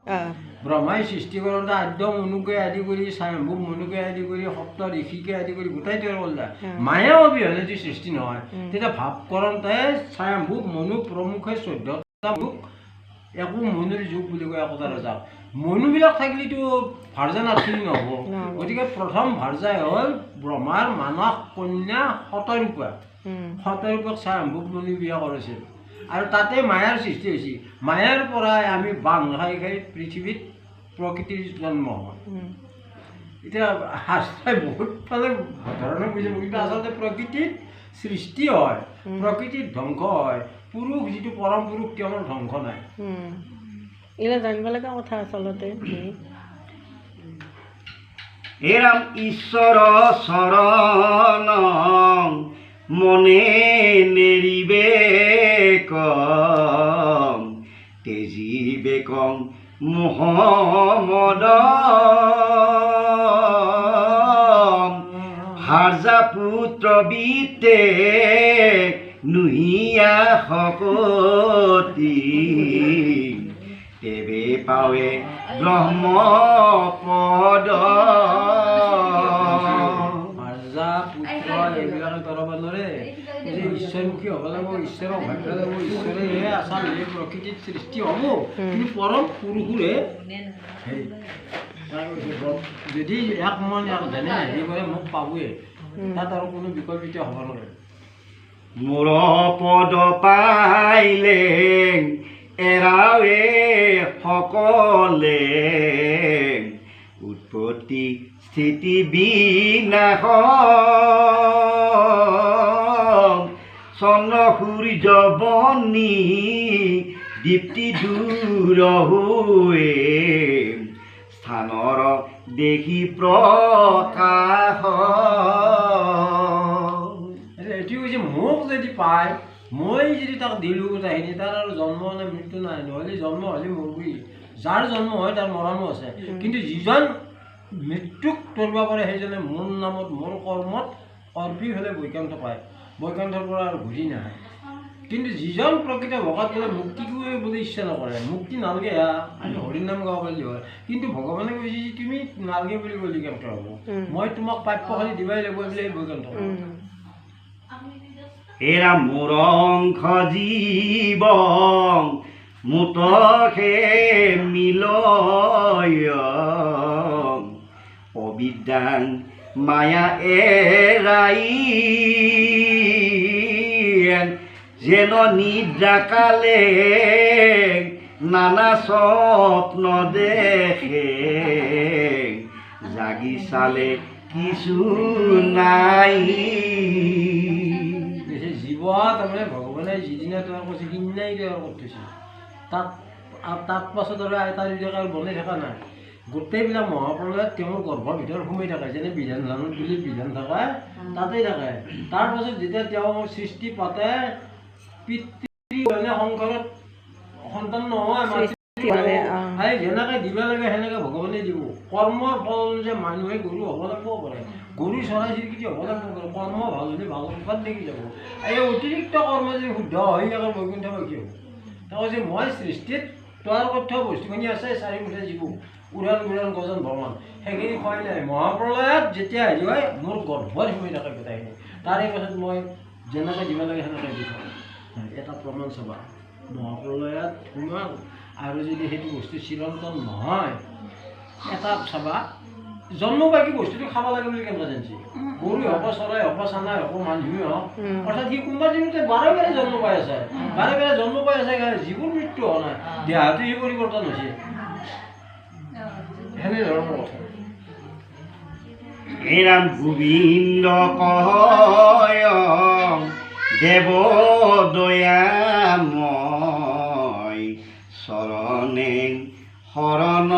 ব্ৰহ্মাই সৃষ্টি কৰোঁতে আদ্য মনুকে আদি কৰি স্বয়ম্ভূ মনুকে আদি কৰি সপ্ত ঋষিকে আদি কৰি গোটাই তৈয়াৰ কৰিলে মায়ে অবিহনে যদি সৃষ্টি নহয় তেতিয়া ভাৱ কৰোঁতে স্বয়ম্ভূ মনু প্ৰমুখে 14টা মনুক একো মনুৰ যুগ বুলি কয় একোটা ৰজা মনুবিলাক থাকিলেতো ভাৰ্যা নাথাকিলে নহ'ব গতিকে প্ৰথম ভাৰ্যাই হ'ল ব্ৰহ্মাৰ মানস কন্যা শতৰূপা শতৰূপক স্বয়ম্ভূ মনু বিয়া কৰিছিল আৰু তাতে মায়াৰ সৃষ্টি হৈছিল মায়াৰ পৰাই আমি বাং খাই খাই পৃথিৱীত প্ৰকৃতিৰ জন্ম হয় এতিয়া শাস্ত্ৰই বহুত ফালে ধৰণে বুজিব কিন্তু আচলতে প্ৰকৃতিত সৃষ্টি হয় প্ৰকৃতিত ধ্বংস হয় পুৰুষ যিটো পৰম পুৰুষ তেওঁৰ ধ্বংস নাই এইবিলাক জানিব লগা কথা আচলতে এৰাম ঈশ্বৰ চৰণ মনে নেৰিবে কম তেজিবে কম মহম্মদ ভাৰ্যা পুত্ৰ বিতে নুহিয়া শকতি তেবে পাৱে ব্ৰহ্মপদ ভাৰ্যা পুত্ৰ এইবিলাকে তৰাব নোৱাৰে ঈশ্বৰমুখী হ'ব লাগিব ঈশ্বৰক ভাবিব লাগিব ঈশ্বৰেহে আচল এই প্ৰকৃতিত সৃষ্টি হ'ব কিন্তু পৰম পুৰুষৰে যদি এক মন এক যেনে হেৰি কৰে মোক পাবয়ে তাত আৰু কোনো বিকল্পিত হ'ব নোৱাৰে মোৰ পদ পাইলে এৰাৱে সকলে উৎপত্তি স্থিতি বিনাশ চন্দ্ৰ সূৰ্য বনি দীপ্তি দূৰ হৈ স্থানৰ দেখি প্ৰকাশ এইটো কৈছে মোক যদি পায় মই যদি তাক দিলোঁ তাহিনী তাৰ আৰু জন্ম নে মৃত্যু নাই নহ'লে জন্ম হ'লে মৰবই যাৰ জন্ম হয় তাৰ মৰণো আছে কিন্তু যিজন মৃত্যুক তৰিব পাৰে সেইজনে মোৰ নামত মোৰ কৰ্মত অৰ্পি হ'লে বৈকুণ্ঠ পায় বৈকুণ্ঠৰ পৰা আৰু ঘূৰি নাহে কিন্তু যিজন প্ৰকৃত ভকত বোলে মুক্তিটোৱে বোলে ইচ্ছা নকৰে মুক্তি নালাগে আমি হৰিৰ নাম গাব পাৰিলে হয় কিন্তু ভগৱানে কৈছে যে তুমি নালাগে বুলি ক'লে কেনেকৈ হ'ব মই তোমাক প্ৰাপ্য খালি দিবাই লাগিব বোলে বৈকুণ্ঠ এৰা মোৰ অংশ জীৱ মুতহে মিলয় অবিদ্যাং মায়া এৰাই যেন নিদ্ৰা কালে নানা স্বপ্ন দেখে জাগি চালে কিছু নাই জীৱ তাৰমানে ভগৱানে যিদিনা তৈয়াৰ কৰিছে সিদিনাই তৈয়াৰ কৰি থৈছে তাত পাছত আৰু এটা দুটাক আৰু বনাই থকা নাই গোটেইবিলাক মহাপ্ৰলয়ত তেওঁৰ গৰ্ভৰ ভিতৰত সোমাই থাকে যেনে বিধান ধানত বুলি বিধান থাকে তাতেই থাকে তাৰপাছত যেতিয়া তেওঁ সৃষ্টি পাতে পিতৃ সংসাৰত সন্তান নহয় যেনেকৈ দিব লাগে সেনেকৈ ভগৱানে দিব কৰ্মৰ ফল যে মানুহে গৰু হ'ব লাগিব পাৰে গৰু চৰাই চিৰিকটি হ'ব লাগিব পাৰে কৰ্ম ভাল হ'লে ভাল উৎপাদ দেখি যাব এই অতিৰিক্ত কৰ্ম যদি শুদ্ধ হৈ থাকে বৈকুণ্ঠবাসী হ'ব তেওঁ কৈছে মই সৃষ্টিত তৈয়াৰ কৰি থোৱা বস্তুখিনি আছে চাৰিমুঠে জীৱ উৰাণ গুৰাণ গজন ভ্ৰমণ সেইখিনি খোৱাই নাই মহাপ্ৰলয়ত যেতিয়া হেৰি হয় মোৰ গৰ্ভত সোমাই থাকে গোটেইখিনি তাৰে পাছত মই যেনেকৈ দিব লাগে সেনেকৈ দি থওঁ এটা প্ৰমাণ চাবা মহাপ্ৰলয়ত সোমাল আৰু যদি সেইটো বস্তু চিৰন্তন নহয় এটা চাবা জন্ম বাকী বস্তুটো খাব লাগে বুলি কেনেকৈ জানিছে গৰু হওক চৰাই হওক চানাই হওক মানুহেই হওক অৰ্থাৎ সি কোনোবা দিনতে বাৰে বাৰে জন্ম পাই আছে বাৰে বাৰে জন্ম পাই আছে জীৱন মৃত্যু হোৱা নাই দেহাটো সি পৰিৱৰ্তন হৈছে সেনে ধৰণৰ কথা এৰাম গোবিন্দ কয় দেৱ দয়াময় চৰণে শৰণ